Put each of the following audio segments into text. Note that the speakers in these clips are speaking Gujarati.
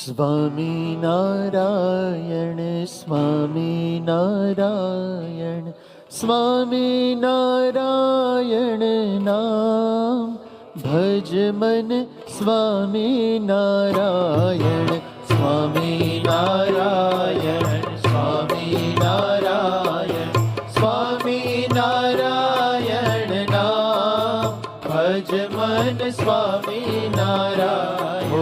સ્વામિનારાયણ સ્વામિનારાયણ સ્વામિનારાયણ નામ ભજ મન સ્વામિનારાયણ સ્વામિનારાયણ સ્વામિનારાયણ સ્વામિનારાયણ નામ ભજ મન સ્વામિનારાયણ ઓ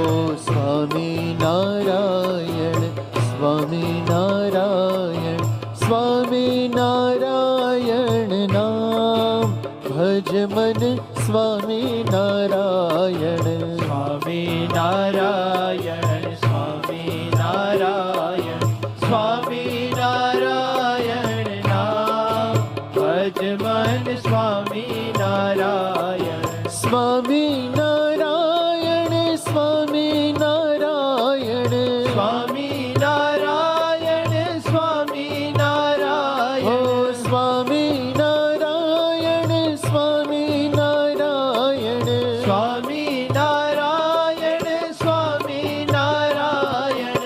સ્વામિનારાયણ સ્વામિનારાયણ સ્વામિનારાયણ નામ ભજ મન સ્વામિનારાયણ સ્વામિનારાયણ સ્વામિનારાયણ સ્વામિનારાયણ નામ ભજ મન સ્વામિનારાયણ સ્વામિનારાયણ સ્વામિનારાયણ સ્વામિનારાયણ સ્વામિનારાયણ ઓ સ્વામિનારાયણ સ્વામિનારાયણ સ્વામિનારાયણ સ્વામિનારાયણ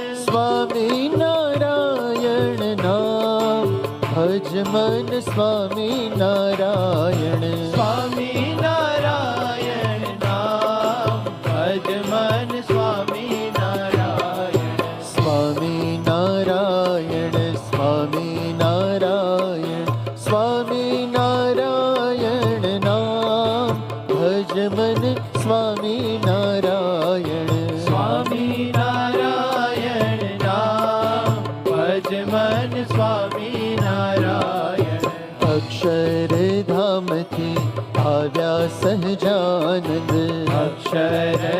સ્વામિનારાયણ નામ ભજ મન સ્વામિનારાયણ સ્વામિનારાયણ નામ ભજ મન સ્વામિનારાયણ સ્વામિનારાયણ સ્વામિનારાયણ સ્વામિનારાયણ નામ ભજ મન સ્વામિનારાયણ સ્વામિનારાયણ નામ ભજ મન સ્વામિનારાયણ અક્ષરધામથી આવ્યા સહજાનંદ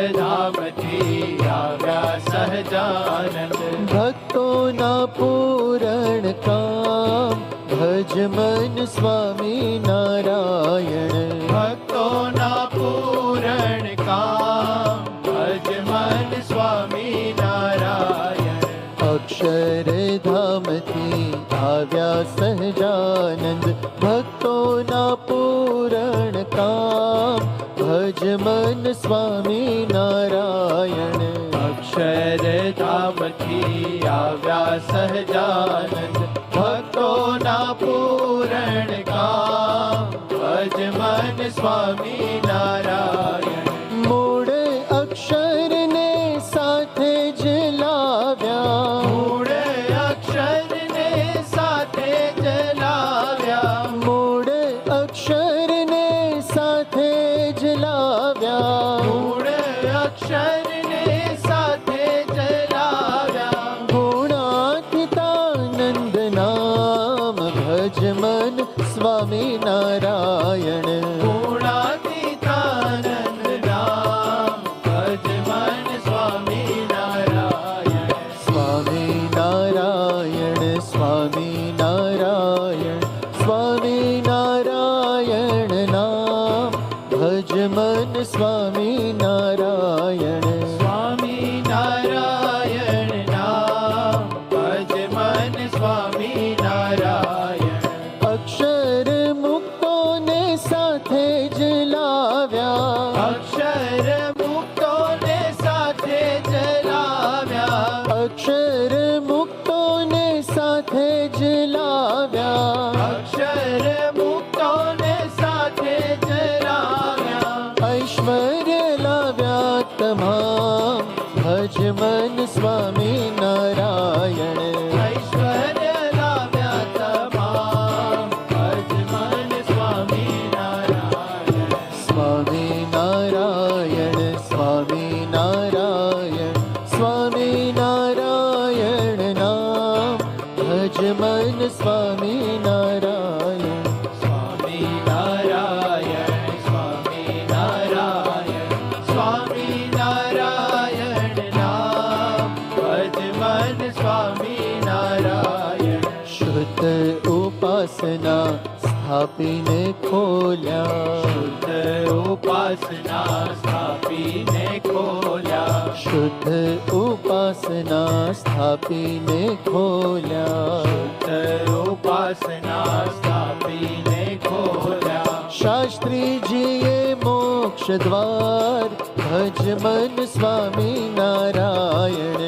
અક્ષરધામથી આવ્યા સહજાનંદ ભક્તોના પૂરણ કામ ભજ મન સ્વામિનારાયણ ભક્તોના પૂરણ કામ ભજ મન સ્વામિનારાયણ અક્ષરધામથી આવ્યા સહજાનંદ ભક્તોના પૂરણ કામ ભજ મન સ્વામિનારાયણ અક્ષરધામથી આવ્યા સહજાનંદ ભક્તોના પૂરણ કામ ભજ મન સ્વામિનારાયણ મૂળ અક્ષરને સાથે જ લાવ્યા મૂળ અક્ષરને સાથે જ લાવ્યા મૂળ અક્ષરને સાથે જ લાવ્યા મૂળ અક્ષરને સાથે જ લાવ્યા ગુણાતીતાનંદ નામ ભજ મન સ્વામિનારાયણ ગુણાતીતાનંદ નામ ભજ મન સ્વામિનારાયણ સ્વામિનારાયણ સ્વામિનારાયણ સ્વામિનારાયણ નામ ભજ મન સ્વામિનારાયણ સ્વામિનારાયણ નામ ભજ મન સ્વામિનારાયણ અક્ષર મુક્તોને સાથે જ લાવ્યા અક્ષર મુક્તોને સાથે જ લાવ્યા અક્ષર મુક્તોને સાથે જ લાવ્યા અક્ષર મુક્તોને સાથે જ લાવ્યા ઐશ્વર્ય લાવ્યા તમામ ભજ મન સ્વામિનારાયણ ઐશ્વર્ય લાવ્યા તમામ ભજ મન સ્વામિનારાયણ સ્વામિનારાયણ સ્વામિનારાયણ સ્વામિનારાયણ નામ ભજ મન સ્વામિનારાયણ સ્વામિનારાયણ સ્વામિનારાયણ સ્વામિનારાયણ નામ ભજ મન સ્વામિનારાયણ શુદ્ધ ઉપાસના સ્થાપીને ખોલ્યા શુદ્ધ ઉપાસના સ્થાપીને ખોલ્યા શુદ્ધ ઉપાસના સ્થાપીને ખોલ્યા શુદ્ધ ઉપાસના સ્થાપીને ખોલ્યા શાસ્ત્રીજીએ મોક્ષ દ્વાર ભજ મન સ્વામિનારાયણ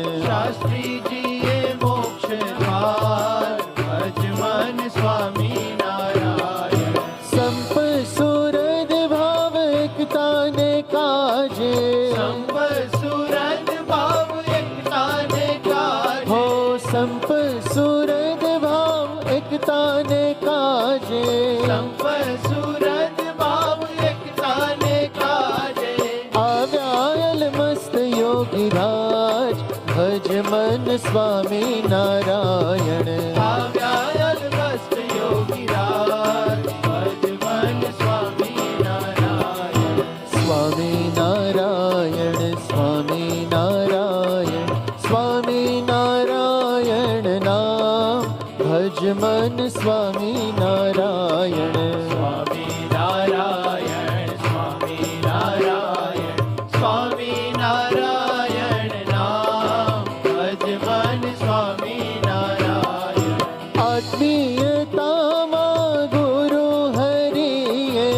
એકતાને કાજે, સંપ સુરત ભાવ એકતાને કાજે, આવ્યા મસ્ત યોગી રાજ, ભજ મન સ્વામી નારાયણ. આવ્યા મસ્ત યોગી રાજ, ભજ મન સ્વામી નારાયણ. સ્વામી નારાયણ, સ્વામી નારાયણ, સ્વામી નારાયણ નામ, ભજ મન સ્વામી નારાયણ. સ્વામી નારાયણ, સ્વામી નારાયણ, સ્વામી નારાયણ નામ, ભજ મન સ્વામી નારાયણ. આત્મીયતામાં ગુરુ હરિએ,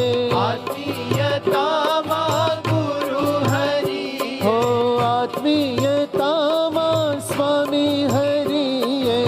આત્મીયતામાં ગુરુ હરિએ, હો આત્મીયતામાં સ્વામી હરિએ,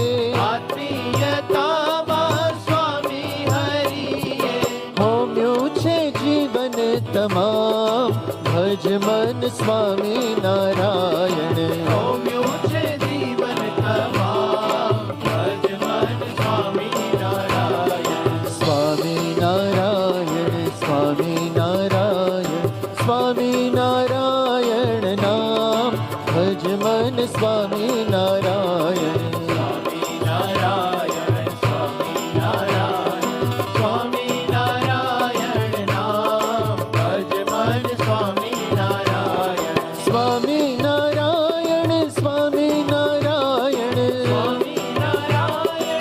આત્મીયતામાં સ્વામી હરિએ, હોમ્યું છે જીવન તમામ, ભજ મન સ્વામી નારાયણ. હોમ્યું છે જીવન તમામ, ભજ મન સ્વામી નારાયણ. સ્વામી નારાયણ, સ્વામી નારાયણ, સ્વામી નારાયણ નામ, ભજ મન સ્વામી નારાયણ. સ્વામી નારાયણ, સ્વામી નારાયણ, સ્વામી નારાયણ નામ, ભજ મન સ્વામી નારાયણ. સ્વામી નારાયણ, સ્વામી નારાયણ, સ્વામી નારાયણ,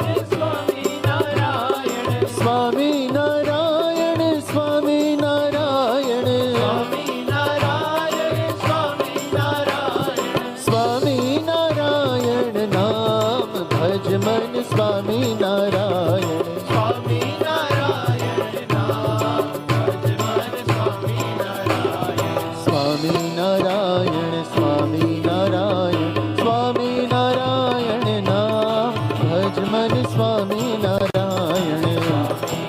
સ્વામી નારાયણ, સ્વામી નારાયણ, સ્વામી નારાયણ, સ્વામી નારાયણ, સ્વામી નારાયણ, સ્વામી નારાયણ નામ, ભજ મન સ્વામી નારાયણ. સ્વામી નારાયણ નામ, ભજ મન સ્વામી નારાયણ. સ્વામી નારાયણ, સ્વામી નારાયણ, સ્વામી નારાયણ નામ, ભજ મન સ્વામી નારાયણ.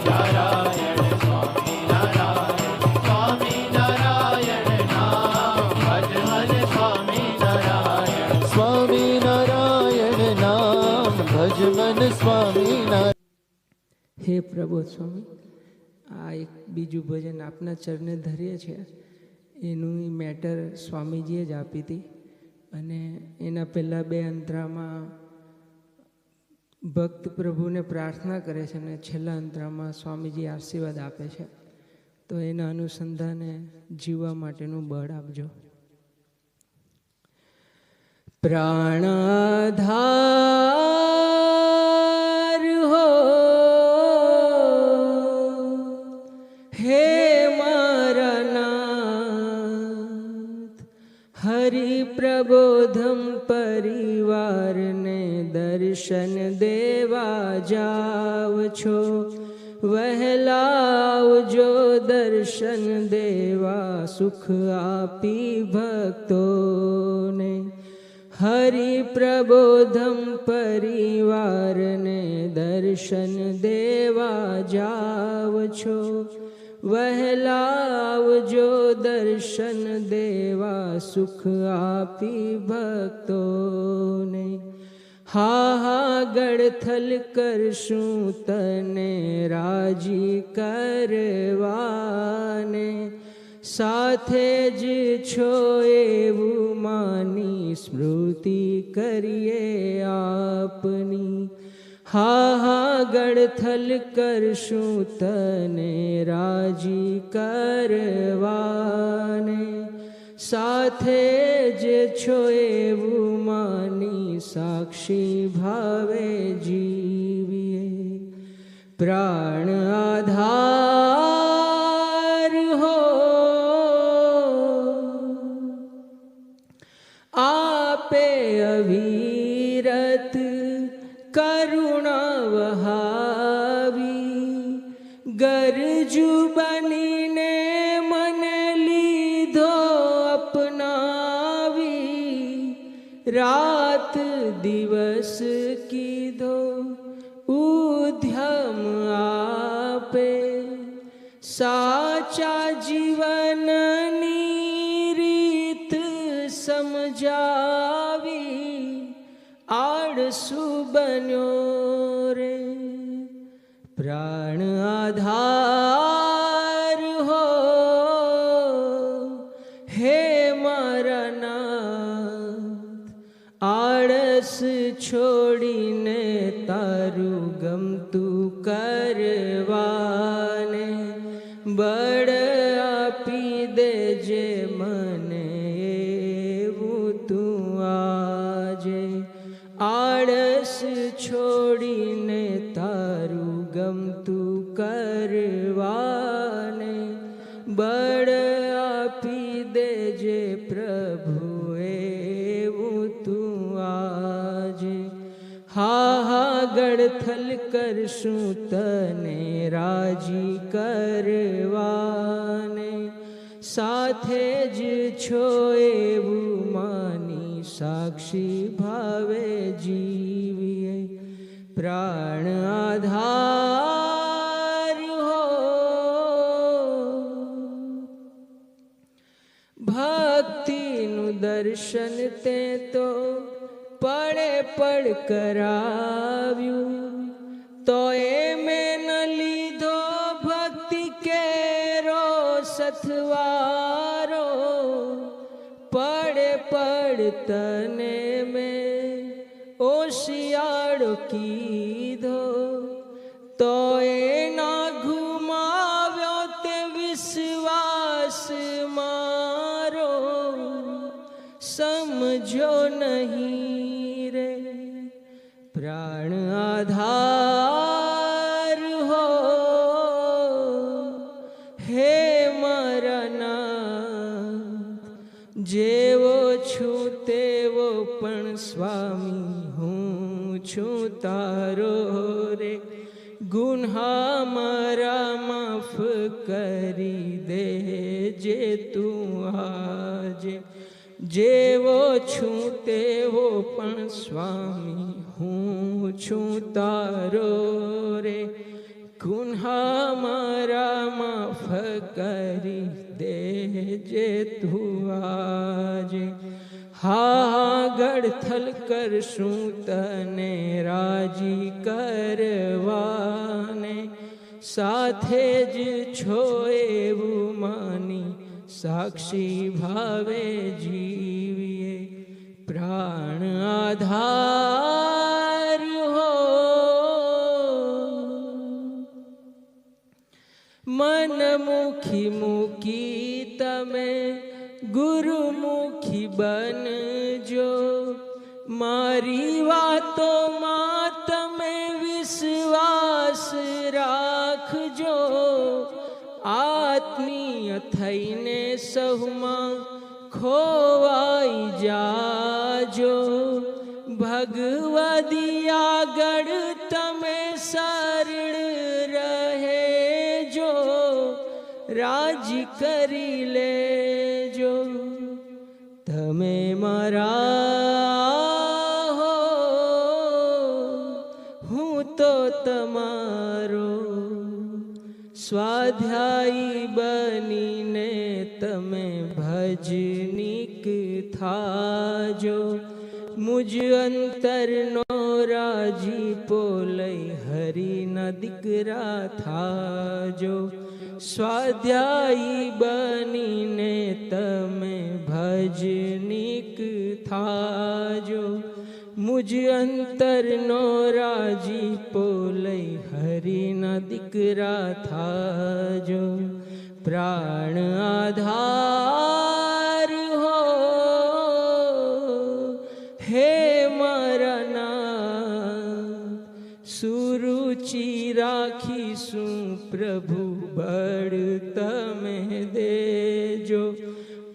નારાયણ, સ્વામી નારાયણ, સ્વામી નારાયણ નામ, ભજ મન સ્વામી નારાયણ. સ્વામી નારાયણ નામ, ભજ મન સ્વામી નારાયણ. હે પ્રબોધ સ્વામી, આ એક બીજું ભજન આપના ચરણે ધરીએ છે. એનું મેટર સ્વામીજીએ જ આપી હતી અને એના પહેલાં બે અંતરામાં ભક્ત પ્રભુને પ્રાર્થના કરે છે અને છેલ્લા અંતરામાં સ્વામીજી આશીર્વાદ આપે છે. તો એના અનુસંધાને જીવવા માટેનું બળ આપજો. પ્રાણાધાર હો હે મારા નાથ, હરિપ્રબોધમ પરિવારને દર્શન દેવા જાવ છો. વહેલાવજો દર્શન દેવા, સુખ આપી ભક્તોને. હરિપ્રબોધમ પરિવારને દર્શન દેવા જાવ છો. વહેલાવજો દર્શન દેવા, સુખ આપી ભક્તોને. હા ગળથલ કરશું તને રાજી કરવાને, સાથે જ છો એવું માની સ્મૃતિ કરીએ આપની. હા ગળથલ કરશું તને રાજી કરવાને, સાથે જ છો એવું માની સાક્ષી ભાવે જીવીએ. પ્રાણ આધાર હો આપે અવિરત કરુણા વહાવી, ગરજુ બનીને મને લીધો અપનાવી. રાત દિવસ કીધો ઉદ્યમ આપે, સાચા જીવનની રીત સમજાવી. આળસુ બન્યો રે પ્રાણ આધાર હો હે મારા નાથ, આળસ છોડીને તારું ગમતું કરવાને બળ આપી દેજે મને એવું તું આજે, આળસ છોડીને તારું ગમતું કરવાને બળ આપી દેજે પ્રભુ એવું તું આજે. હા હા ગળથલ કરશું તને રાજી કરવાને, સાથે જ છો એવું માની સાક્ષી ભાવે જીવીએ. પ્રાણ આધાર હો ભક્તિનું દર્શન તે તો પડે પડ કરાવ્યું, તો એ મેં ન લીધો ભક્તિ કેરો સથવારો. પડે પડ તને મેં ઓશિયાળો કીધો, તો એ ના ઘુમાવ્યો તે વિશ્વાસ મારો. સમજો નહીં રે પ્રાણ આધાર હો હે મારા નાથ, જેવો છું તેવો પણ સ્વામી હું છું તારો રે. ગુન્હા મારા માફ કરી દે જે તું આજે, જેવો છું તેવો પણ સ્વામી હું છું તારો રે. ગુન્હા મારા માફ કરી દે જે તું આજે. હા ગળથલ કરશું તને રાજી કરવાને, સાથે જ છો એવું માની સાક્ષી ભાવે જીવીએ. પ્રાણ આધાર હો મન મુખી મૂકી તમે ગુરુમુખી બનજો, મારી વાતોમાં તમે વિશ્વાસ રાખજો. આત્મીય થઈને સહુમાં ખોવાઈ જાજો, ભગવદી આગળ તમે સરળ રહેજો. રાજી કરી લેજો તમે મારા હો, હું તો તમારો. સ્વાધ્યાયી બનીને તમે ભજનિક થાજો, મુજ અંતરનો રાજીપો લઈ હરિના દીકરા થાજો. સ્વાધ્યાયી બનીને તમે ભજનિક થાજો, મુજ અંતરનો રાજીપો લઈ હરિના દીકરા થાજો. પ્રાણ આધાર હો હે મારા નાથ, સુરુચિ રાખીશું પ્રભુ બળ તમે દેજો.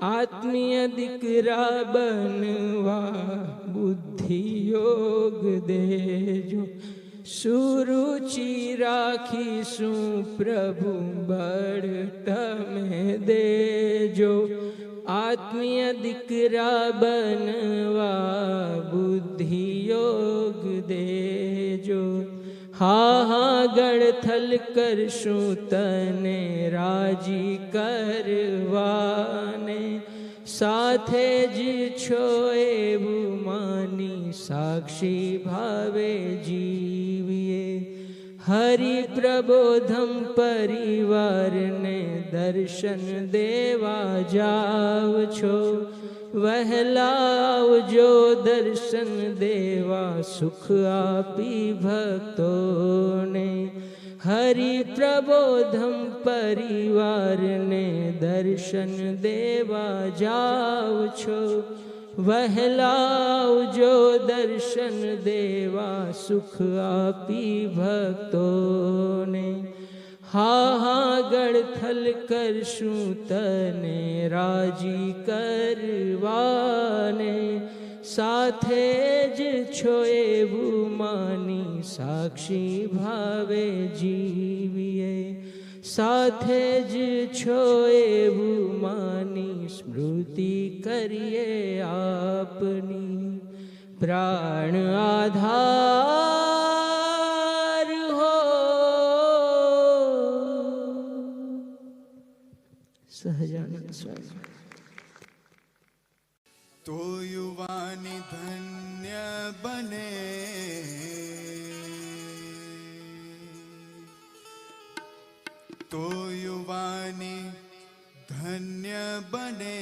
આત્મીય દીકરા બનવા બુદ્ધિ યોગ દેજો. સુરુચિ રાખીશું પ્રભુ બળ તમે દેજો. આત્મીય દીકરા બનવા બુદ્ધિ યોગ દેજો. હા ગળથલ કરશું તને રાજી કરવાને, સાથે જ છો એવું માની સાક્ષી ભાવે જીવીએ. હરિ પ્રબોધમ પરિવારને દર્શન દેવા જાવ છો, વહેલા આવજો દર્શન દેવા સુખ આપી ભક્તોને. હરિ પ્રબોધમ પરિવારને દર્શન દેવા જાવ છો, વહેલા આવજો દર્શન દેવા સુખ આપી ભક્તોને. હા ગળથલ કરશું તને રાજી કરવાને, સાથે જ છો એવું માની સાક્ષી ભાવે જીવીએ, સાથે જ છો એવું માની સ્મૃતિ કરીએ આપની. પ્રાણ આધાર હો સહજાનંદ સ્વામી. તો યુવાની ધન્ય બને, તો યુવાની ધન્ય બને,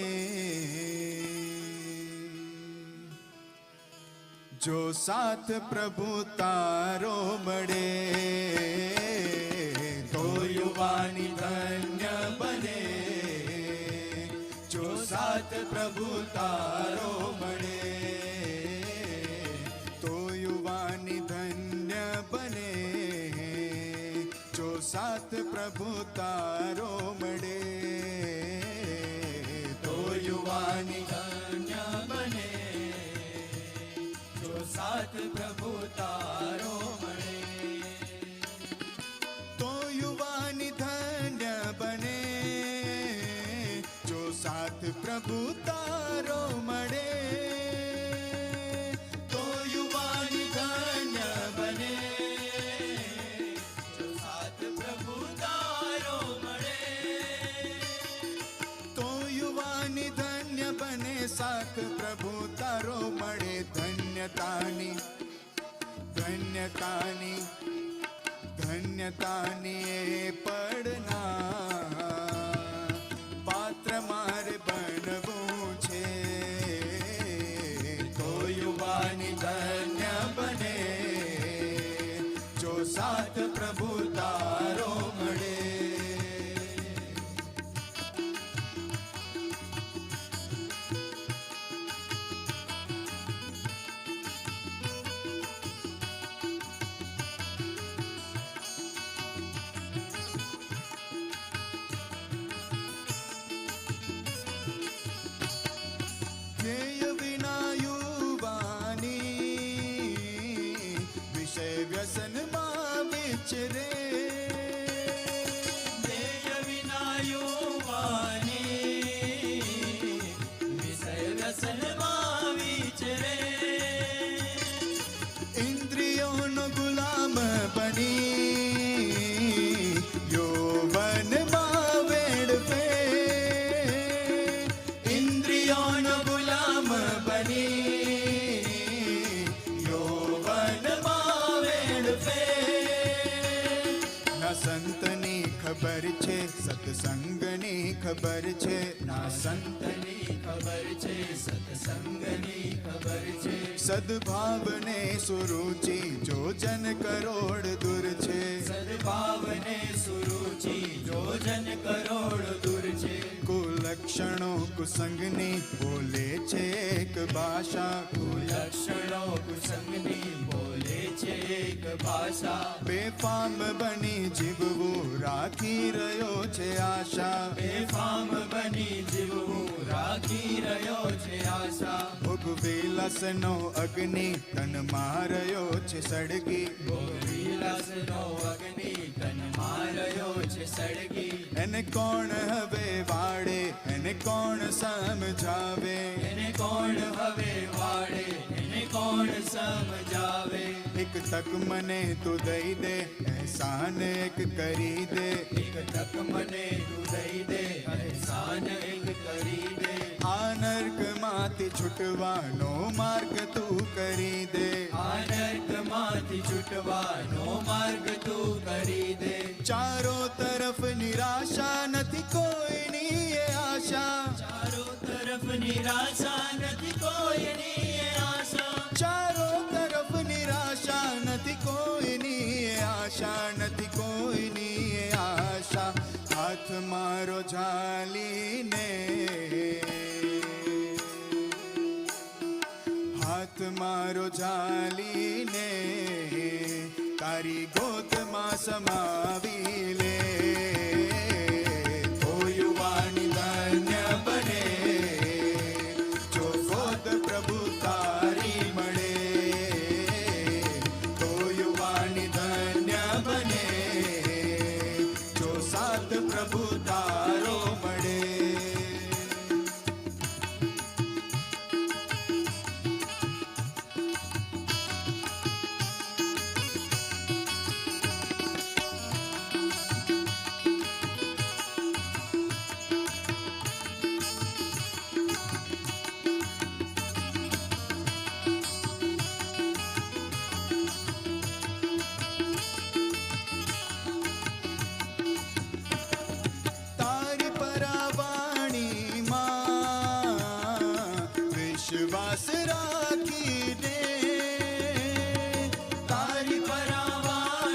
જો સાથ પ્રભુ તારો મળે. તો યુવાની ધન્ય બને, જો સાથ પ્રભુ તારો મળે. તો યુવાની ધન્ય બને, જો સાથ પ્રભુ તારો મળે. તો યુવાની ધન્ય બને, જો સાથ પ્રભુ તારો મળે. તો યુવાની ધન્ય બને, જો સાથ પ્રભુ તારો મળે. તો યુવાની ધન્ય બને, જો સાથ પ્રભુ તારો મળે. તો યુવાની ધન્ય બને, સાથ પ્રભુ તારો મળે. ધન્યતાની ધન્યતાની ધન્યતાની એ પડના પાત્ર મારે બનવું છે. તો યુવાની ધન્ય બને, જો સાથ પ્રભુ તારો મળે. ધ્યેય વિના યુવાની વિષય વ્યસનમાં વિચરે. ધ્યેય વિના યુવાની વિષય વ્યસનમાં વિચરે. ઇન્દ્રિયોનો ગુલામ બની યૌવનમાં વેડફે. ઇન્દ્રિયોનો ગુલામ બની યૌવનમાં વેડફે. ના સંતની ખબર છે, સત્સંગની ખબર છે. ના સંતની ખબર છે, સત્સંગની ખબર છે. સદભાવને સુરુચિ જો જન કરોડ દૂર છે. સદભાવને સુરુચિ જો જન કરોડ દૂર છે. કુલક્ષણો કુસંગની બોલે છે એક ભાષા. કુલક્ષણો કુસંગની બોલે છે એક ભાષા. બેફામ બની જીવવું રાખી રહ્યો છે આશા. બેફામ બની જીવવું રાખી રહ્યો છે આશા. ભોગવિલાસનો અગ્નિ તનમાં રહ્યો છે સળગી. ભોગવિલાસનો અગ્નિ તનમાં રહ્યો છે સળગી. એને કોણ હવે વાળે, એને કોણ સમજાવે. એને કોણ હવે વાળે, એને કોણ સમજાવે. એક તક મને તું દઈ દે, એહસાન એક કરી દે. એક તક મને તું દઈ દે, એહસાન એક કરી દે. આ નર્કમાંથી છૂટવાનો માર્ગ તું કરી દે. આ નર્કમાંથી છૂટવાનો માર્ગ તું કરી દે. ચારો તરફ નિરાશા નથી કોઈની એ આશા. ચારો તરફ નિરાશા નથી કોઈની એ આશા. ચારો તરફ નિરાશા નથી કોઈની એ આશા, નથી કોઈની એ આશા. હાથ મારો ઝાલીને, હાથ મારો ઝાલીને તારી ગોદમાં સમાવી લે. તો યુવાની ધન્ય બને જો ગોદ પ્રભુ તારી મળે. તો યુવાની ધન્ય બને જો સાથ પ્રભુ તારો મળે. તારી પરાવાણીમાં વિશ્વાસ રાખીને, તારી પરાવાણીમાં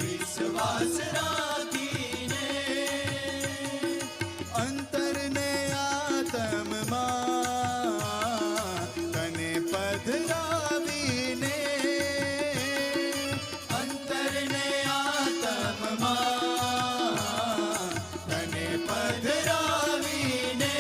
વિશ્વાસ રાખીને, અંતરને આત્મમાં તને પધરાવીને. અંતરને આત્મમાં તને પધરાવીને.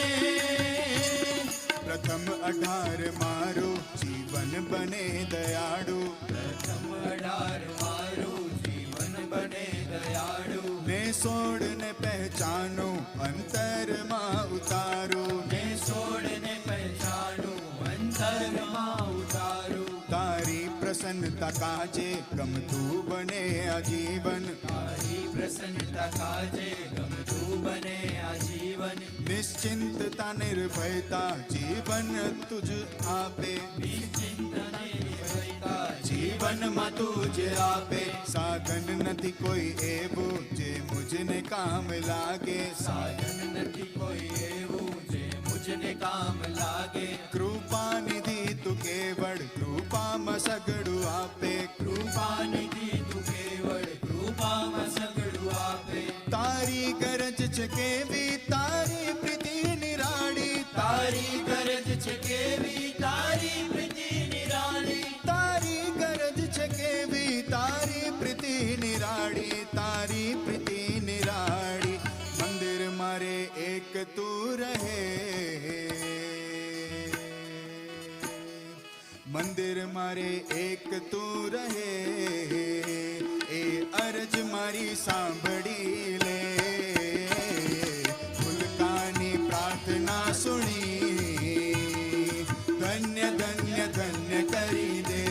પ્રથમ 18 મારું જીવન બને દયાળુ. પ્રથમ 18 મારું જીવન બને દયાળુ. ને 16 ને પહેચાનું અંતરમાં ઉતારું. ને 16 ને પહેચાનું અંતરમાં ઉતારું. તારી પ્રસન્નતા કાજે ગમતું બને આજીવન. તારી પ્રસન્નતા કાજે ગમતું બને આજીવન. નિશ્ચિંતતા નિર્ભયતા જીવન તુજ આપે. નિશ્ચિંતને નિર્ભયતા જીવનમાં તુજ આપે. સાધન નથી કોઈ એવું જે મુજને કામ લાગે. સાધન નથી કોઈ એવું જે મુજને કામ લાગે. કૃપાનિધિ તું કેવળ કૃપામાં સગડું આપે. કૃપાનિધિ તું કેવળ કૃપામાં સગડું આપે. તારી ગરજ છે કેવી તારી પ્રીતિ નિરાળી. તારી ગરજ છે કેવી તારી પ્રીતિ નિરાળી. તારી ગરજ છે કેવી તારી પ્રીતિ નિરાળી. તારી પ્રીતિ નિરાળી. મંદિર મારે એક તું રહે. મંદિર મારે એક તું રહે. એ અરજ મારી સાંભળી લે. ફુલકાની પ્રાર્થના સુણી ધન્ય ધન્ય ધન્ય કરી દે.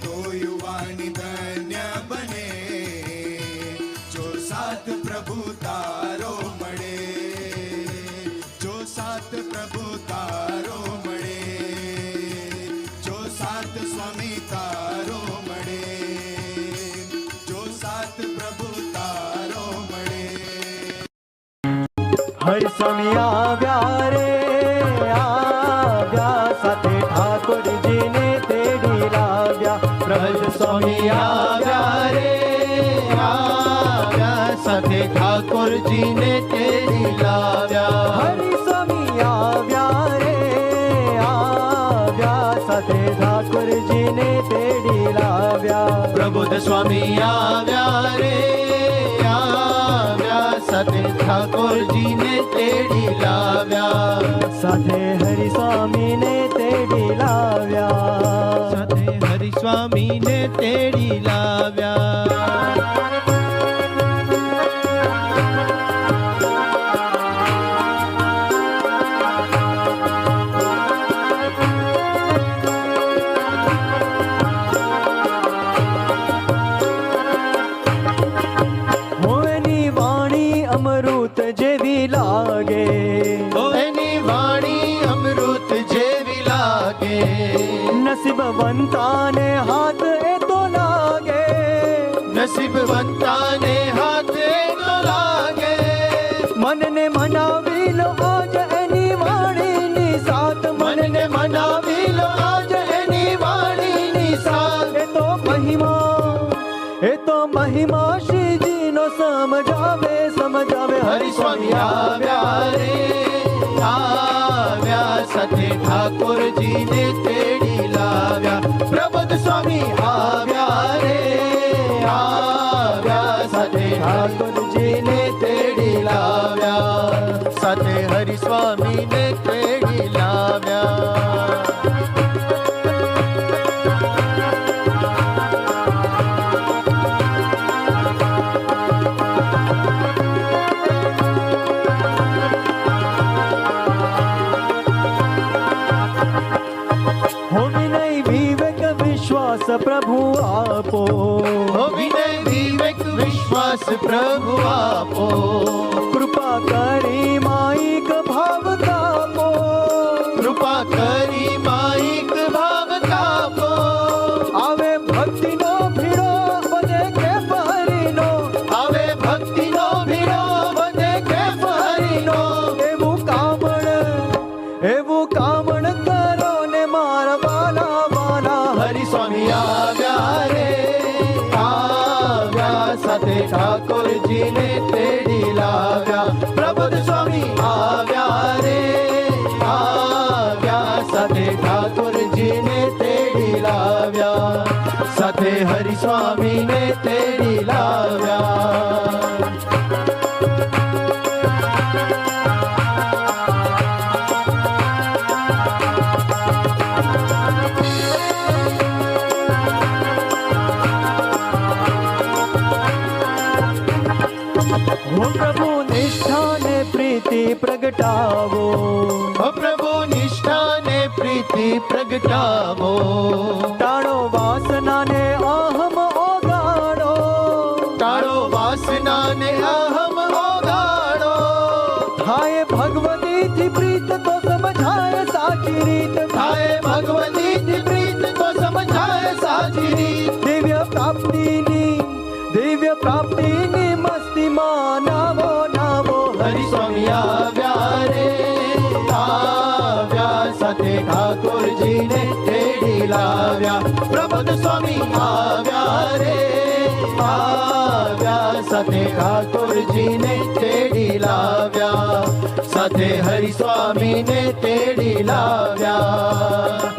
તો યુવાની ધન્ય બને જો સાથ પ્રભુ તારો મળે. જો સાથ પ્રભુ તારો મળે. જો સાથ સ્વામી તારો મળે. જો સાથ પ્રભુ તારો મળે. હરિ સ્વામી આવ્યા રે આવ્યા, સાથે ઠાકોરજીને તેડી લાવ્યા. પ્રભુ સ્વામી આવ્યા રે આવ્યા, સાથે ઠાકોરજીને તેડી લાવ્યા. હરિ સ્વામી આવ્યા રે આવ્યા, સાથે ઠાકોરજીને તેડી લાવ્યા. પ્રબુદ્ધ સ્વામી આવ્યા રે આવ્યા, સાથે ઠાકોરજીને તેડી લાવ્યા. સાથે હરિ સ્વામીને તેડી લાવ્યા. સાથે હરિ સ્વામીને તેડી લાવ્યા. નસીબવંતાને હાથ એ તો લાગે, નસીબવંતાને હાથે તો લાગે. મનને મનાવી લો આજ એની વાણીની સાથ, મનને મનાવી લો આજ એની વાણીની સાથ. એ તો મહિમા શ્રીજીનો સમજાવે સમજાવે. હરિ સ્વામી આવ્યા રે, આવ્યા સાથે ઠાકોરજીને તેડી લાવ્યા. પ્રબોધ સ્વામી આવ્યા રે, આવ્યા સાથે ઠાકોરજીને તેડી લાવ્યા. સાથે હરિ સ્વામીને તેડી લાવ્યા. હો વિનય વિવેક વિશ્વાસ પ્રભુ આપો, હો વિનય વિવેક વિશ્વાસ પ્રભુ આપો. કૃપા કરી માઈક ભાવ કાપો, કૃપા કરી માઈક ભાવ કાપો. આવે ભક્તિનો ભીડો બધે કે ફરીનો, આવે ભક્તિનો ભીડો બધે કે ફરીનો. એવું કામણ કરો ને મારા વાલા વાલા. હરિ સ્વામી આવ્યા રે, આવ્યા સાથે ઠાકોરજીને તેડી લાવ્યા. પ્રબોધ સ્વામી આવ્યા રે, આવ્યા સાથે ઠાકોરજીને તેડી લાવ્યા. સાથે હરિ સ્વામીને તેડી લાવ્યા. હો પ્રભુ નિષ્ઠાને પ્રીતિ પ્રગટાવો, ઓ પ્રભુ નિષ્ઠાને પ્રીતિ પ્રગટાવો. ટાળો વાસનાને અહમ ઓગાળો, ટાળો વાસનાને અહમ ઓગાળો. થાય ભગવતીથી પ્રીત તો સમજાય સાચી રીત, થાય ભગવતીથી પ્રીત તો સમજાય સાચી રીત. દિવ્ય પ્રાપ્તિની મસ્તીમાં નાવો નાવો. હરિ સ્વામી આવ્યા રે, આવ્યા સાથે ઠાકોરજીને તેડી લાવ્યા. પ્રબોધ સ્વામી આવ્યા રે, આવ્યા સાથે ઠાકોરજીને તેડી લાવ્યા. સાથે હરિ સ્વામીને તેડી લાવ્યા.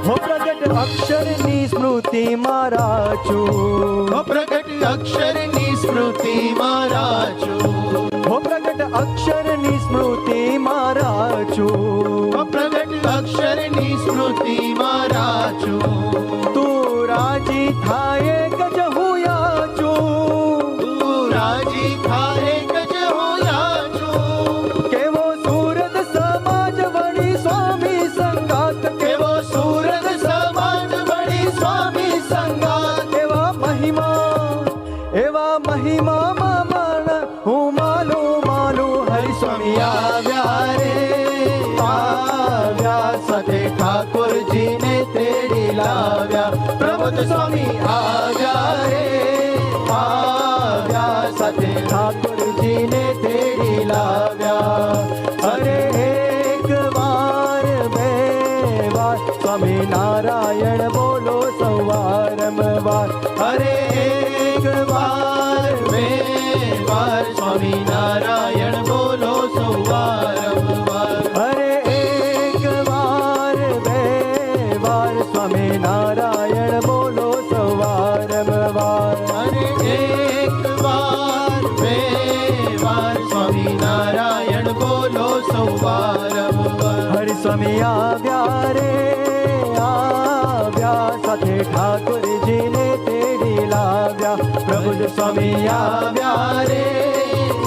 હો પ્રગટ અક્ષરની સ્મૃતિમાં રાચું, હો પ્રગટ અક્ષરની સ્મૃતિમાં રાચું. હો પ્રગટ અક્ષરની સ્મૃતિમાં રાચું, હો પ્રગટ અક્ષરની સ્મૃતિમાં રાચું. તું રાજી થાય ગજ હું યાચું, તું રાજી થાય ગજ હું યાચું. કેવો સુરત સમાજ વળી સ્વામી સંગાત, કેવો સુરત સમાજ વળી સ્વામી સંગાત. એવા મહિમામાં મન હું માનું. હરિ સ્વામી આવ્યા રે, આવ્યા સાથે ઠાકોરજીને તેડી લાવ્યા. પ્રબોધ સ્વામી આવ્યા રે, આવ્યા સાથે ઠાકોરજીને તેડી લાવ્યા. અરે એક વાર બે વાર સ્વામી નારાયણ બોલો સવારંવાર. અરે એક વાર બે વાર સ્વામી નારાયણ બોલો સવારંવાર. અરે એક વાર બે વાર સ્વામી નારાયણ બોલો સવારંવાર. અરે એક વાર બે વાર સ્વામી નારાયણ બોલો સવારંવાર. હરિ સ્વામી આવ્યા રે, આવ્યા સાથે ઠાકોરજીને તેડી લાવ્યા. પ્રભુ સ્વામી આવ્યા રે,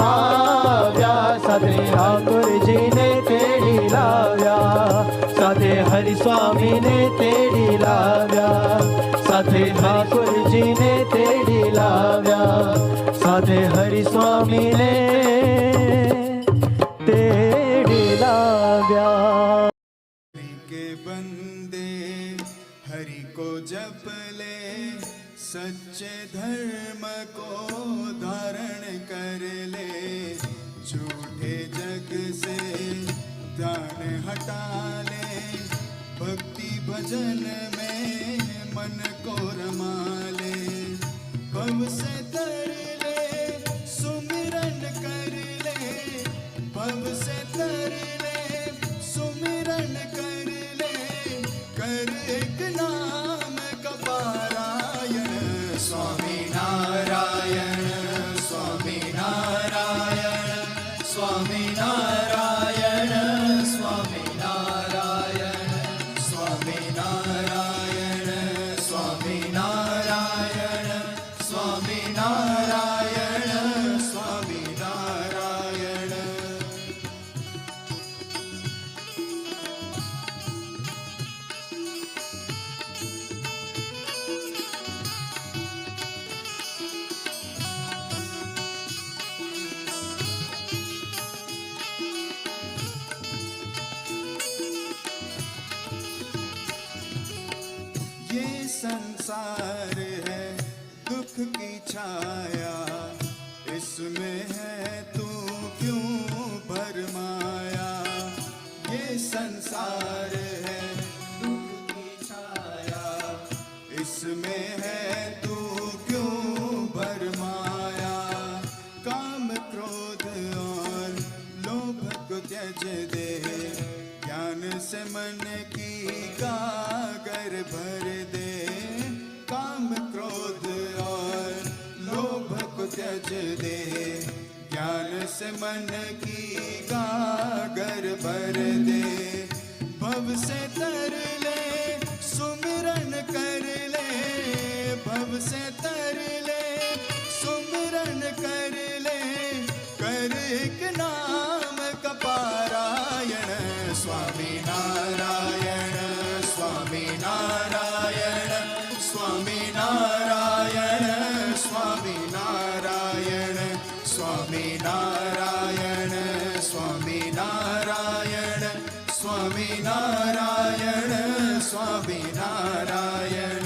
આવ્યા સાથે ઠાકોરજીને તેડી લાવ્યા. સાથે હરિ સ્વામીને તેડી લાવ્યા, સાથે ઠાકોરજીને તેડી લાવ્યા, સાથે હરિ સ્વામીને તેડી લાવ્યા. के बंदे हरि को जप ले, सच्चे धर्म को धारण कर ले, झूठे जग से ध्यान हटा ले, भक्ति भजन में मन को रमा ले, भव से तर ले सुमिरन कर ले, भव से तर ले सुमिरन कर ले, कर एक नाम का पारायण, स्वामी नारायण स्वामी नारायण स्वामी नारायण स्वामी नारायण स्वामी नारायण स्वामी नारायण स्वामी नारायण स्वामी नारायण. ये संसार है दुख की छाया, इसमें है तू क्यों भरमाया. ये संसार है दुख की छाया, इसमें है तू क्यों भरमाया. काम क्रोध और लोभ को त्यज दे, ज्ञान से मन की गागर भर दे. काम क्रोध और लोभ को त्यज दे, ज्ञान से मन की गागर भर दे. भव से तर ले सुमिरन कर ले, भव से तर ले सुमिरन कर ले, कर एक नाम का पारायण, स्वामी नारायण स्वामी नारायण स्वामी नारायण स्वामी नारायण स्वामी नारायण स्वामी नारायण स्वामी नारायण स्वामी नारायण.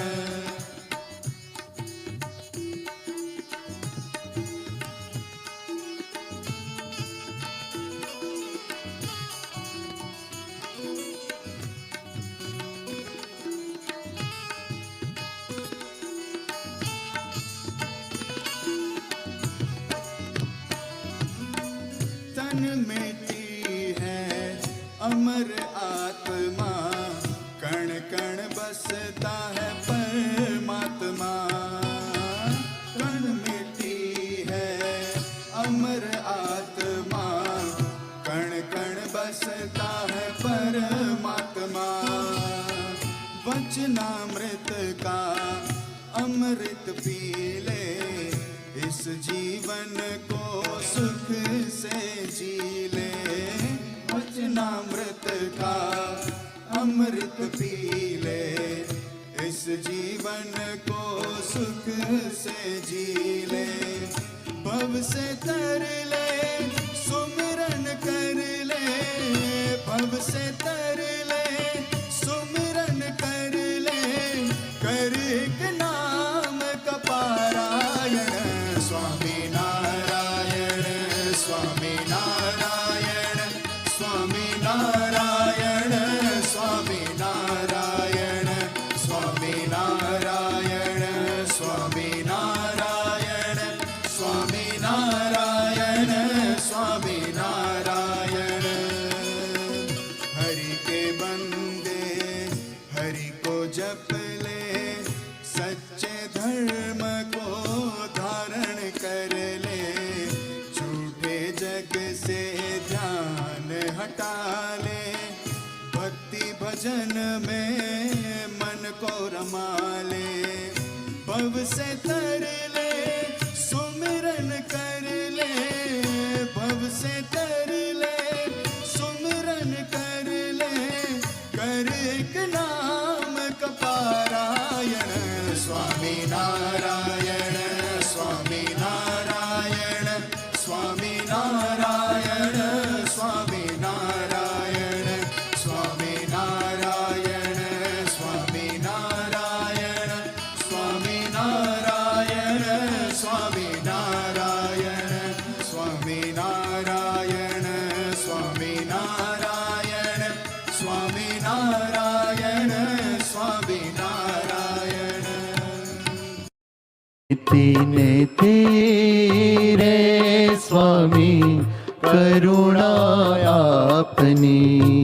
तन मिट्टी है अमर आत्मा, कण कण बसता है परमात्मा. तन मिट्टी है अमर आत्मा, कण कण बसता है परमात्मा. वचनामृत का अमृत पी ले, इस जीवन को सुख से जी ले. वचनामृत का अमृत पी ले, इस जीवन को सुख से जी ले. भव से तर ले सुमिरन कर ले, भव से तर ले सुमिरन कर ले, कर एक नाम का पारायण, स्वामी नारायण स्वामी नारायण स्वामी नारायण स्वामी नारायण स्वामी नारायण स्वामी नारायण स्वामी नारायण स्वामी नारायण. हरि के बंदे हरि को जप ले, सच्चे धर्म को धारण कर ले, झूठे जग से ध्यान हटा ले, भक्ति भजन में मन को रमा ले. भव से तर ले सुमिरन कर ले, भव से तर ले सुमिरन कर ले, कर એક નામ કપારાયણ સ્વામી નારાયણ સ્વામી નારાયણ સ્વામી નારાયણ સ્વામી નારાયણ સ્વામી નારાયણ સ્વામી નારાયણ સ્વામી નારાયણ સ્વામી નારાયણ સ્વામી નારાયણ સ્વામી નારાયણ સ્વામી નારાયણ સ્વામી નારાયણ તીને તીરે સ્વામી કરુણા આપની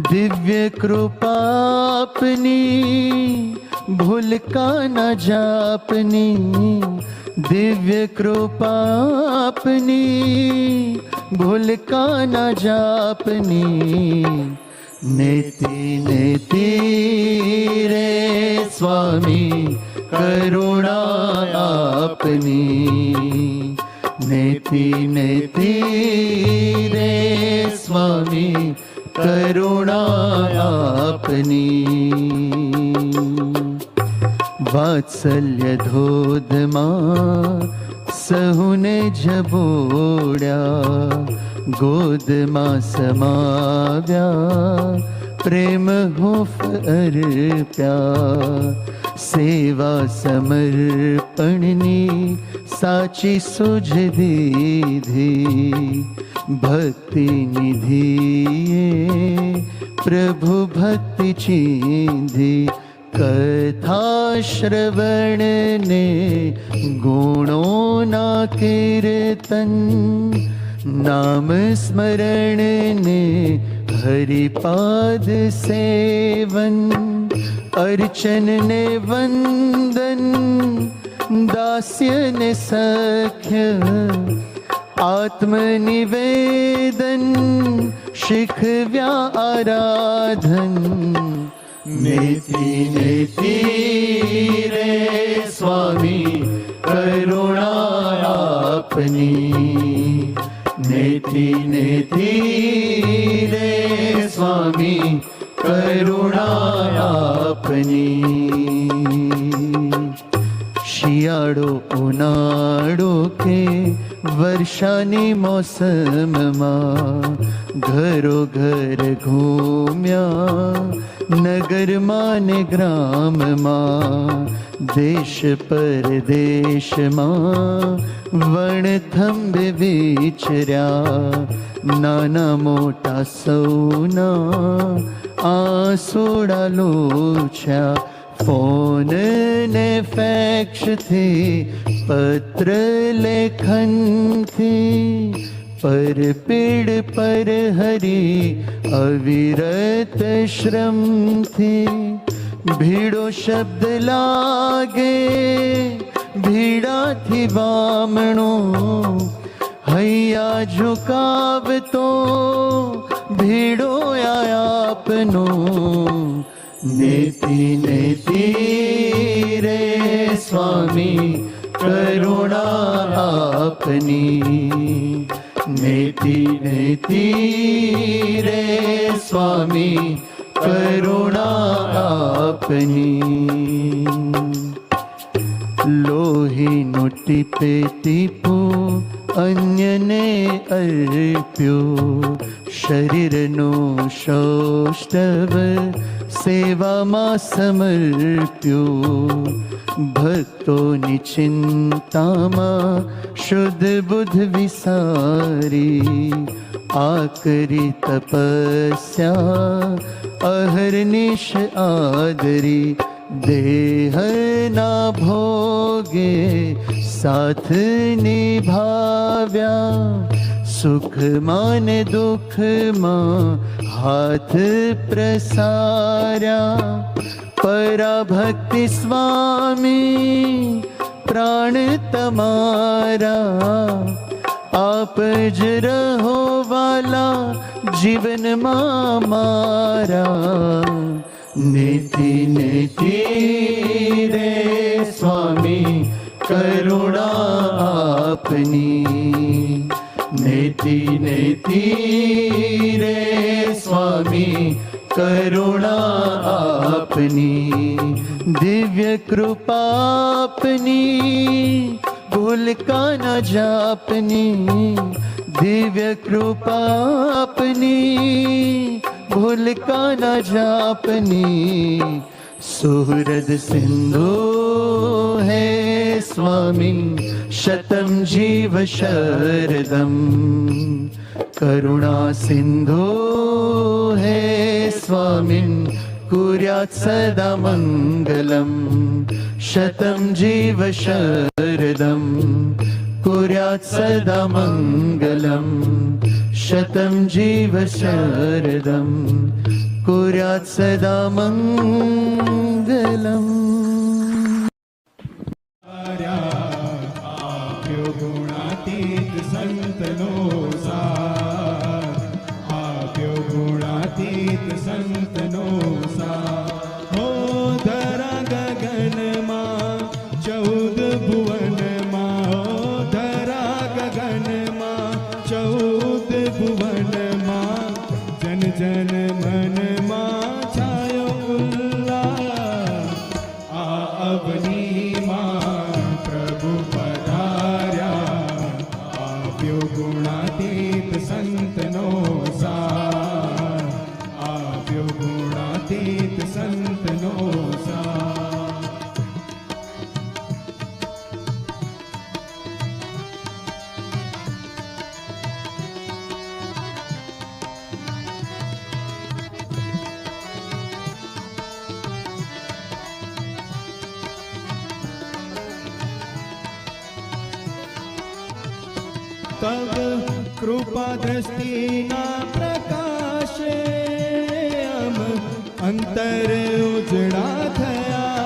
દિવ્ય કૃપા આપની ભૂલ કા ન જાપની દિવ્ય કૃપા આપની ભૂલ કા ન જાપની નેતિ નેતિ રે સ્વામી કરુણા આપની નેતિ નેતિ રે સ્વામી કરુણા આપની વાત્સલ્ય ધોધમાં સહુને જબોડ્યા ગોદમાં સમાવ્યા પ્રેમ હૂફ અર્પ્યા સેવા સમર્પણની સાચી સુજ દીધી ભક્તિ નિધિએ પ્રભુ ભક્તિ ચીંધી કથા શ્રવણને ગુણોના કીર્તન નામ સ્મરણને હરિપાદ સેવન અર્ચનને વંદન દાસ્યને સખ્ય આત્મનિવેદન શીખવ્યા આરાધન નેતિ નેતિ રે સ્વામી કરુણા આપની નેતિ નેતિ રે સ્વામી કરુણા આપની શિયાળો ઉનાળો કે વર્ષાની મોસમમાં ઘરો ઘર ઘૂમ્યા નગરમાં ને ગ્રામમાં દેશ પરદેશમાં વણથંભે વિચર્યા નાના મોટા સૌના આંસુડા લોછ્યા ફોન ને ફેક્સથી પત્ર લેખનથી પર પીડ પર હરી અવિરત શ્રમથી ભીડો શબ્દ લાગે ભીડાથી વામણો હૈયા ઝુકાવતો ભીડો આપનો નેતિ નેતિ રે સ્વામી કરુણા આપની નેતિ નેતિ રે સ્વામી કરુણા આપની લોહીનું ટીપે ટીપું અન્યને અર્પ્યું શરીરનું સૌષ્ઠવ સેવામાં સમર્પ્યું ભક્તોની ચિંતામાં શુદ્ધ બુદ્ધ વિસારી આકરી તપસ્યા અહર્નિશ આદરી દેહના ભોગે સાથ નિભાવ્યા સુખમાં ને દુઃખમાં હાથ પ્રસાર્યા પરાભક્તિ સ્વામી પ્રાણ તમારા આપ જ રહો વાલા જીવનમાં મારા નેતિ નેતિ રે સ્વામી કરુણા આપની નેતિ નેતિ રે સ્વામી કરુણા આપની દિવ્ય કૃપા આપની ભૂલ કા ન જાપની દિવ્ય કૃપા આપની ભૂલ કા ન જાપની સુહૃદ સિંધુ હે સ્વામી શતમ જીવ શરદમ કરુણા સિંધુ હે સ્વામી કુર્યાત સદા મંગલમ શતમ જીવ શરદમ કુર્યાત સદા મંગલમ શતમ જીવ શરદમ કુર્યાત સદા મંગલમ. આપ્યો ગુણાતીત સંતનો સાથ, આપ્યો ગુણાતીત સંતનો સાથ. હો ધરા ગગનમાં 14 ભુવનમાં, હો ધરા ગગનમાં 14 ભુવનમાં, જન જન મનમાં છાયો ઉલ્લાસ. આ અવનીમાં પ્રભુ પધાર્યા, આપ્યો ગુણાતીત સંતનો સાથ, આપ્યો ગુણાતીત સંતનો સાથ. તબ કૃપા દ્રષ્ટિના પ્રકાશે અમ અંતર ઉજળા થયા,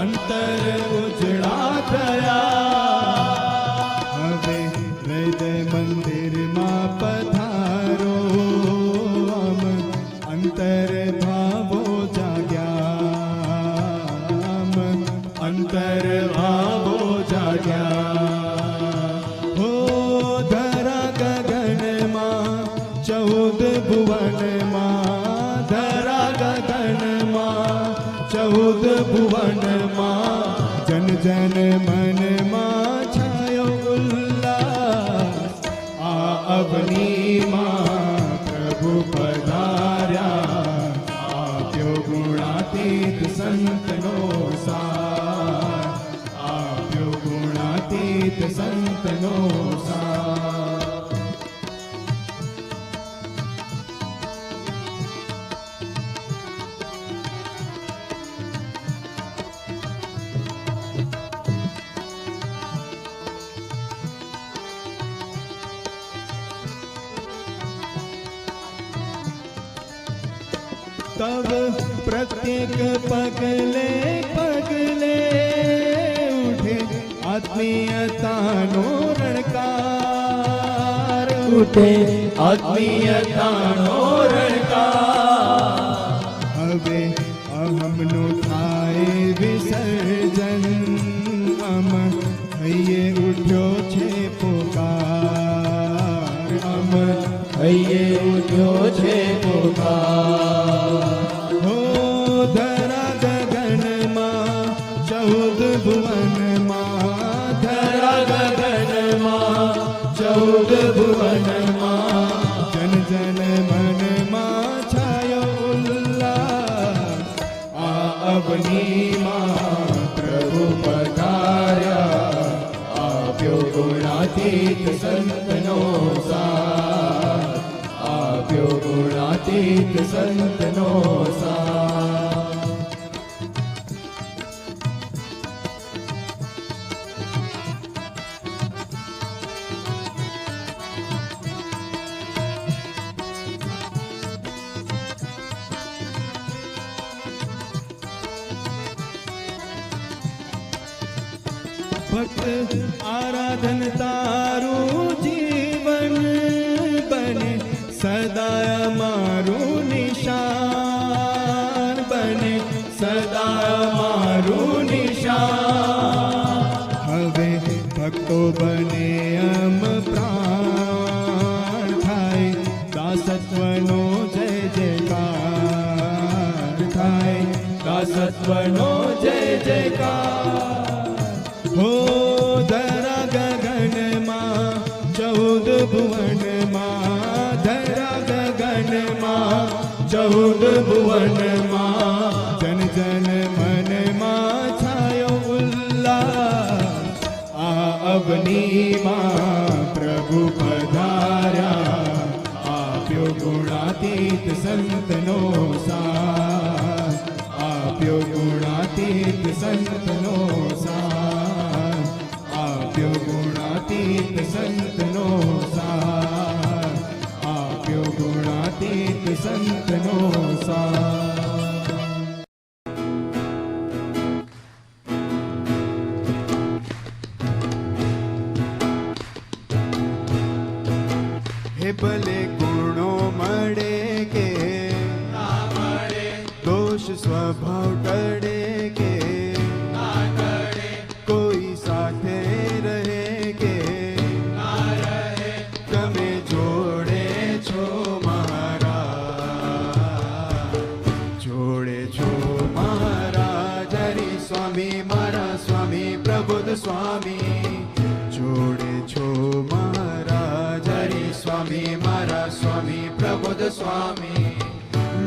અંતર ઉજળા થયા. હવે હૃદય મંદિરમાં પધારો, અમ અંતર ભાવો જાગ્યા, અંતર ભાવો જાગ્યા. હો ધરા ગગનમાં 14 ભુવનમાં, ધરા ગગનમાં 14 ભુવનમાં, જન જન મનમાં છાયો ઉલ્લાસ. આ અવનીમાં પ્રભુ પધાર્યા, આપ્યો ગુણાતીત સંતનો સાથ, આપ્યો ગુણાતીત સંતનો સાથ. તબ પ્રત્યેક પગલે પગલે ઉઠે આત્મીયતાનો રણકાર, ઉઠે આત્મીયતાનો રણકાર. હવે અહમનો થાય વિસર્જન, અમ હૈયે ઉઠ્યો છે પોકાર, અમ હૈયે ઉઠ્યો છે પોકાર. હો ધરા ગગનમાં 14 ભુવનમાં, ધરા ગગનમાં 14 ભુવનમાં, જન જન મનમાં છાયો ઉલ્લાસ. આ અવનીમાં પ્રભુ પધાર્યા, આપ્યો ગુણાતીત સંતનો સાથ, આપ્યો ગુણાતીત સંતનો સાથ. ભક્ત આરાધન તારું જીવન બને, સદા અમારું નિશાન બને, સદા અમારું નિશાન. હવે ભક્તો બને અમ પ્રાણ થાય, દાસત્વનો સત્વનો જય જયકાર. હો ધરા ગગનમાં 14 ભુવનમાં, ધરા ગગનમાં 14 ભુવનમાં, જન જન મનમાં છાયો ઉલ્લાસ. આ અવનીમાં પ્રભુ પધાર્યા, આપ્યો ગુણાતીત સંતનો સાથ, આપ્યો ગુણાતીત સંતનો સાથ, આપ્યો ગુણાતીત સંતનો સાથ, આપ્યો ગુણાતીત સંતનો સાથ. હે ભલે ગુણો મળે કે ના મળે, દોષ સ્વભાવ ટળે કે ના ટળે, કોઈ સાથે રહે કે ના રહે, તમે જોડે છો મારા, જોડે છો મહારાજ હરિ સ્વામી, મારા સ્વામી પ્રબુદ્ધ સ્વામી, જોડે છો મહારાજ હરિ સ્વામી, મારા સ્વામી પ્રબુદ્ધ સ્વામી,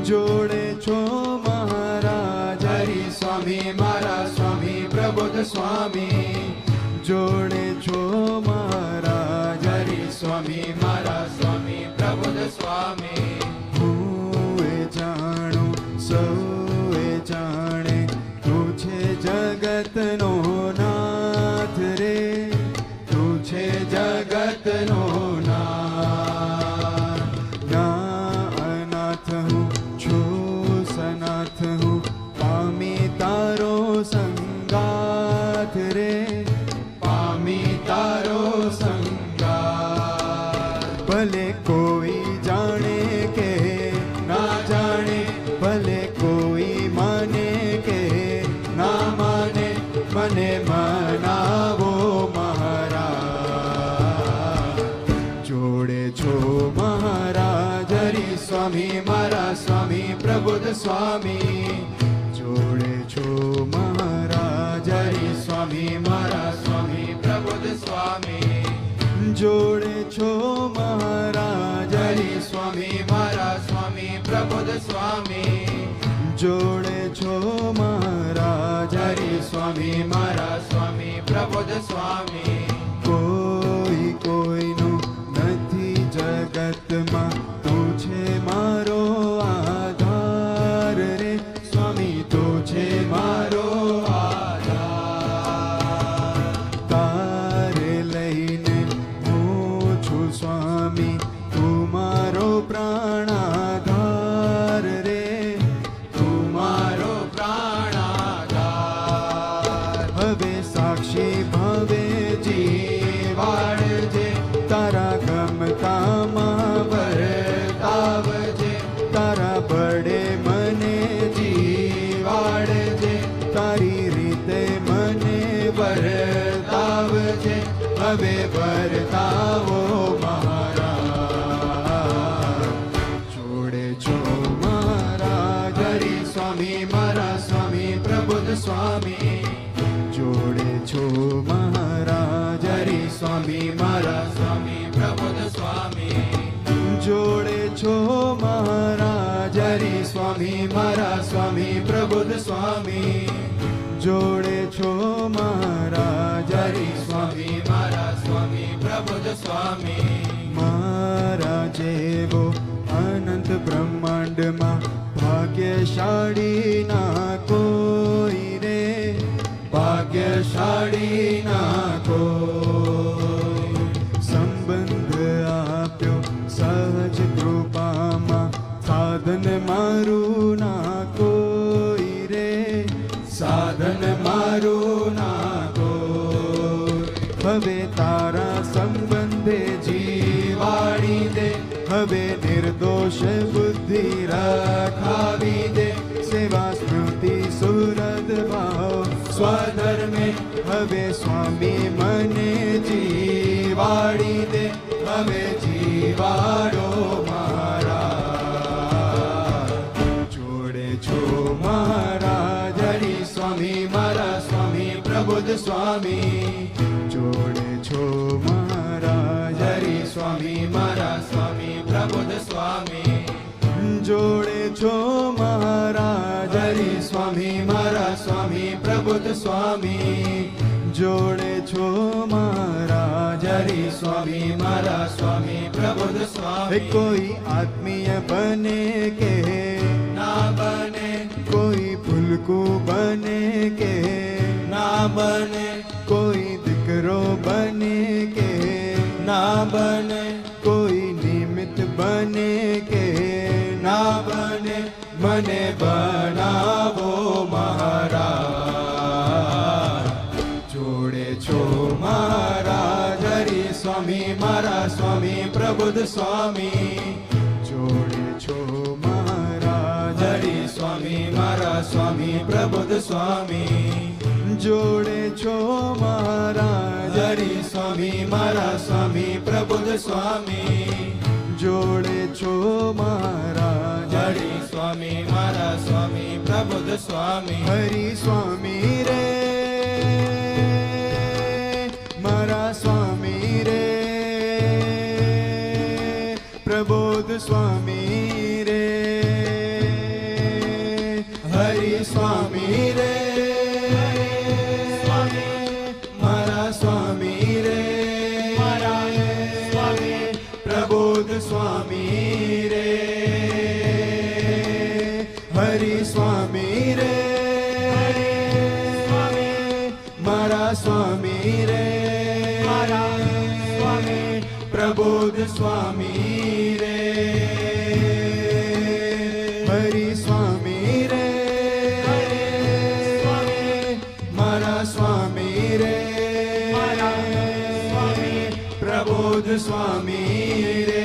જોડે છો મહારાજ હરિ સ્વામી, મારા સ્વામી પ્રબુદ્ધ સ્વામી, જોડે છો મહારાજ હરિ સ્વામી, મારા સ્વામી પ્રબુદ્ધ સ્વામી. હું એ જાણું સૌએ જાણે, તું છે જગતનો નાથ રે, તું છે જગતનો નાથ. ના અનાથ હું છું સનાથ હું, પામી તારો સંગાથ રે, પામી તારો સંગાથ. ભલે કોઈ જાણે કે ના જાણે, ભલે કોઈ માને કે ના માને, મને મનાવો મહારાજ, જોડે છો મહારાજ હરિ સ્વામી, મારા સ્વામી પ્રબુદ્ધ સ્વામી, જોડે છો મહારાજ હરિ સ્વામી, મારા સ્વામી પ્રબુદ્ધ સ્વામી, જોડે છો મહારાજ હરિ સ્વામી, મારા સ્વામી પ્રબુદ્ધ સ્વામી, જોડે છો મહારાજ હરિ સ્વામી, મારા સ્વામી પ્રબુદ્ધ સ્વામી. કોઈ કોઈનું નથી જગતમાં, તું છે મારો આધાર રે સ્વામી, તું છે મારો આધાર. તારે લઈને હું છું સ્વામી, તું મારો પ્રાણાધાર રે, તું મારો પ્રાણાધાર. હવે સાક્ષી ભાવે જીવાડજે, તારા ગમતામાં વર્તાવજે, તારા બળે મને જીવાડજે, તારી રીતે મને વર્તાવજે, હવે વર્તાવો મહારાજ, જોડે છો મહારાજ હરિ સ્વામી, મારા સ્વામી પ્રબુદ્ધ સ્વામી, જોડે છો મહારાજ હરિ સ્વામી, મારા સ્વામી પ્રબુદ્ધ સ્વામી, જોડે છો મહારાજ હરિ સ્વામી, મારા સ્વામી પ્રબુદ્ધ સ્વામી, જોડે છો મહારાજ હરિ સ્વામી, મારા સ્વામી પ્રબુદ્ધ સ્વામી. મારા જેવો અનંત બ્રહ્માંડમાં ભાગ્યશાળી ના કોઈ રે, ભાગ્યશાળી ના કોઈ. સંબંધ આપ્યો સહજ કૃપામાં, સાધન મારું ના કોઈ રે, સાધન મારું ના કોઈ. હવે તારા સંબંધે જીવાડી દે, હવે નિર્દોષ બુદ્ધિ રખાવી દે, સેવા સ્મૃતિ સુરદ ભાવ સ્વધર્મે, હવે સ્વામી મને જીવાડી દે, હવે જીવાડો મારા, જોડે છો મહારાજ પ્રબુદ્ધ સ્વામી જોડે છો મહારાજ હરિ સ્વામી મારા સ્વામી પ્રબુદ્ધ સ્વામી જોડે છો મહારાજ હરિ સ્વામી મારા સ્વામી પ્રબુદ્ધ સ્વામી જોડે છો મહારાજ હરિ સ્વામી મારા સ્વામી પ્રબુદ્ધ સ્વામી કોઈ આત્મીય બને કે ના બને કોઈ ફૂલકું બને કે ના બને કોઈ દીકરો બને કે ના બને કોઈ નિમિત્ત બને કે ના બને મને બનાવો મહારાજ જોડે છો મહારાજ હરિ સ્વામી મારા સ્વામી પ્રબુદ્ધ સ્વામી જોડે છો મહારાજ હરિ સ્વામી મારા સ્વામી પ્રબુદ્ધ સ્વામી જોડે છો મહારાજ હરિ સ્વામી મારા સ્વામી પ્રબુદ્ધ સ્વામી જોડે છો મહારાજ હરિ સ્વામી મારા સ્વામી પ્રબુદ્ધ સ્વામી હરિ સ્વામી રે મારા સ્વામી રે પ્રબુદ્ધ સ્વામી રે હરિ સ્વામી રે મારા સ્વામી રે પ્રબુદ્ધ સ્વામી રે હરિ સ્વામી રે મારા સ્વામી રે પ્રબુદ્ધ સ્વામી રે હરિ સ્વામી રે મારા સ્વામી રે પ્રબુદ્ધ સ્વામી રે